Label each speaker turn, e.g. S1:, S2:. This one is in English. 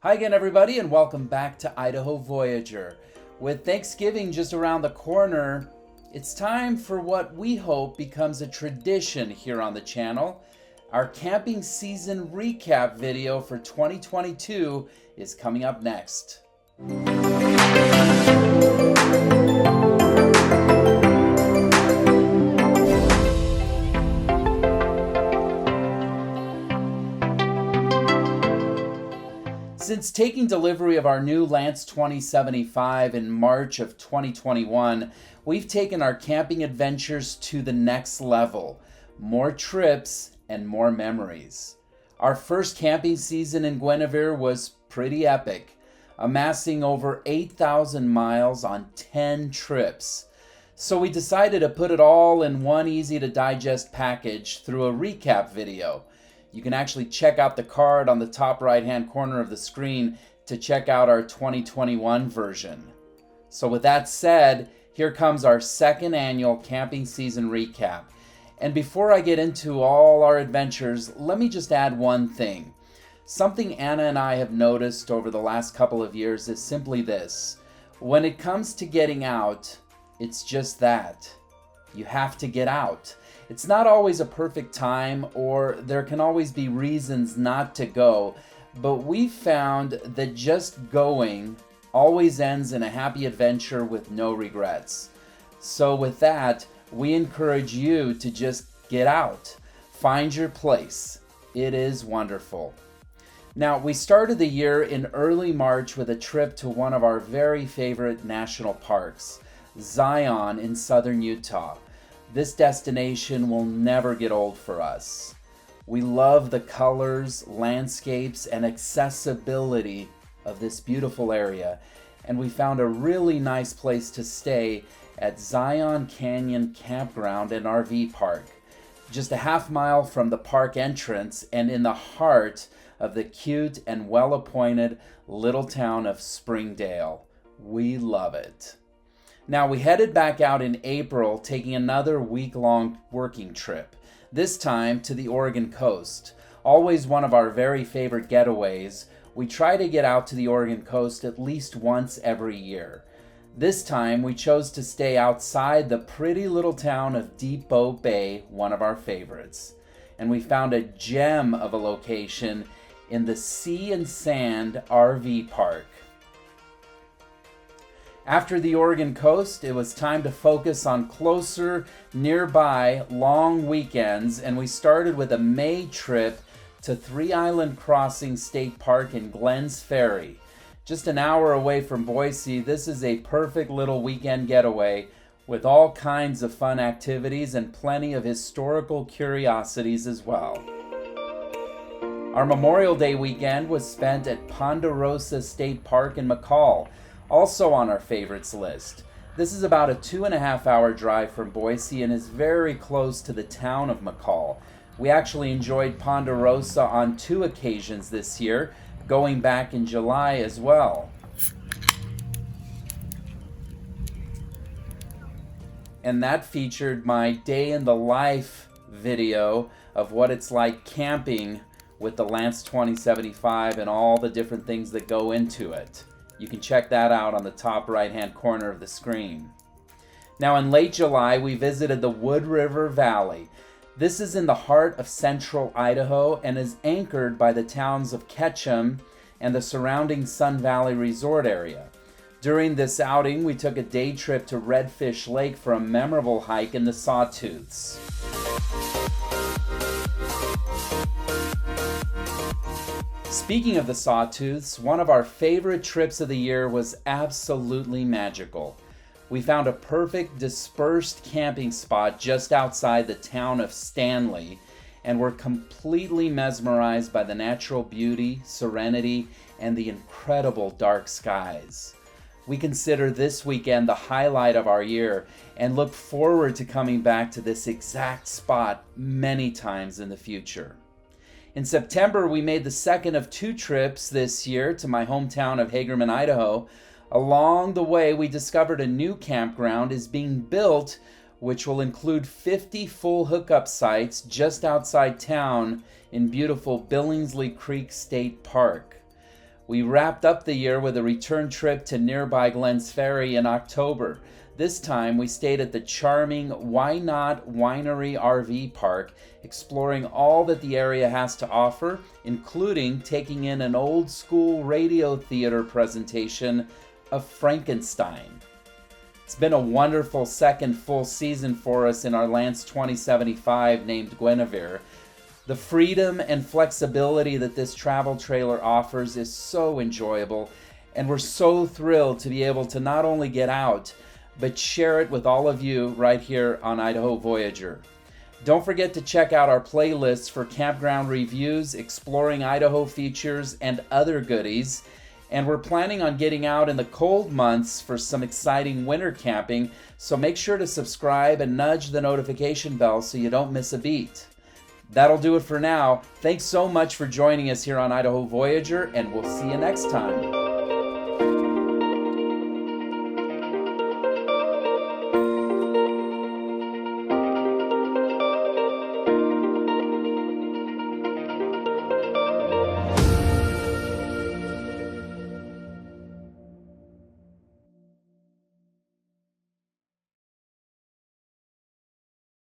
S1: Hi again, everybody, and welcome back to Idaho Voyager. With Thanksgiving just around the corner, it's time for what we hope becomes a tradition here on the channel. Our camping season recap video for 2022 is coming up next. Since taking delivery of our new Lance 2075 in March of 2021, we've taken our camping adventures to the next level. More trips and more memories. Our first camping season in Guinevere was pretty epic, amassing over 8,000 miles on 10 trips. So we decided to put it all in one easy to digest package through a recap video. You can actually check out the card on the top right-hand corner of the screen to check out our 2021 version. So with that said, here comes our second annual camping season recap. And before I get into all our adventures, let me just add one thing. Something Anna and I have noticed over the last couple of years is simply this. When it comes to getting out, it's just that. You have to get out. It's not always a perfect time, or there can always be reasons not to go, but we've found that just going always ends in a happy adventure with no regrets. So with that, we encourage you to just get out. Find your place. It is wonderful. Now, we started the year in early March with a trip to one of our very favorite national parks, Zion in southern Utah. This destination will never get old for us. We love the colors, landscapes, and accessibility of this beautiful area, and we found a really nice place to stay at Zion Canyon Campground and RV Park, just a half mile from the park entrance and in the heart of the cute and well-appointed little town of Springdale. We love it. Now, we headed back out in April, taking another week-long working trip, this time to the Oregon coast. Always one of our very favorite getaways, we try to get out to the Oregon coast at least once every year. This time, we chose to stay outside the pretty little town of Deep Boat Bay, one of our favorites. And we found a gem of a location in the Sea and Sand RV Park. After the Oregon coast, it was time to focus on closer, nearby, long weekends, and we started with a May trip to Three Island Crossing State Park in Glens Ferry. Just an hour away from Boise, this is a perfect little weekend getaway with all kinds of fun activities and plenty of historical curiosities as well. Our Memorial Day weekend was spent at Ponderosa State Park in McCall, also on our favorites list. This is about a 2.5-hour drive from Boise and is very close to the town of McCall. We actually enjoyed Ponderosa on 2 occasions this year, going back in July as well. And that featured my day in the life video of what it's like camping with the Lance 2075 and all the different things that go into it. You can check that out on the top right-hand corner of the screen. Now, in late July, we visited the Wood River Valley. This is in the heart of central Idaho and is anchored by the towns of Ketchum and the surrounding Sun Valley Resort area. During this outing, we took a day trip to Redfish Lake for a memorable hike in the Sawtooths. Speaking of the Sawtooths, one of our favorite trips of the year was absolutely magical. We found a perfect dispersed camping spot just outside the town of Stanley and were completely mesmerized by the natural beauty, serenity, and the incredible dark skies. We consider this weekend the highlight of our year and look forward to coming back to this exact spot many times in the future. In September, we made the second of 2 trips this year to my hometown of Hagerman, Idaho. Along the way, we discovered a new campground is being built, which will include 50 full hookup sites just outside town in beautiful Billingsley Creek State Park. We wrapped up the year with a return trip to nearby Glens Ferry in October. This time we stayed at the charming Why Not Winery RV Park, exploring all that the area has to offer, including taking in an old school radio theater presentation of Frankenstein. It's been a wonderful second full season for us in our Lance 2075 named Guinevere. The freedom and flexibility that this travel trailer offers is so enjoyable, and we're so thrilled to be able to not only get out, but share it with all of you right here on Idaho Voyager. Don't forget to check out our playlists for campground reviews, exploring Idaho features, and other goodies. And we're planning on getting out in the cold months for some exciting winter camping, so make sure to subscribe and nudge the notification bell so you don't miss a beat. That'll do it for now. Thanks so much for joining us here on Idaho Voyager, and we'll see you next time.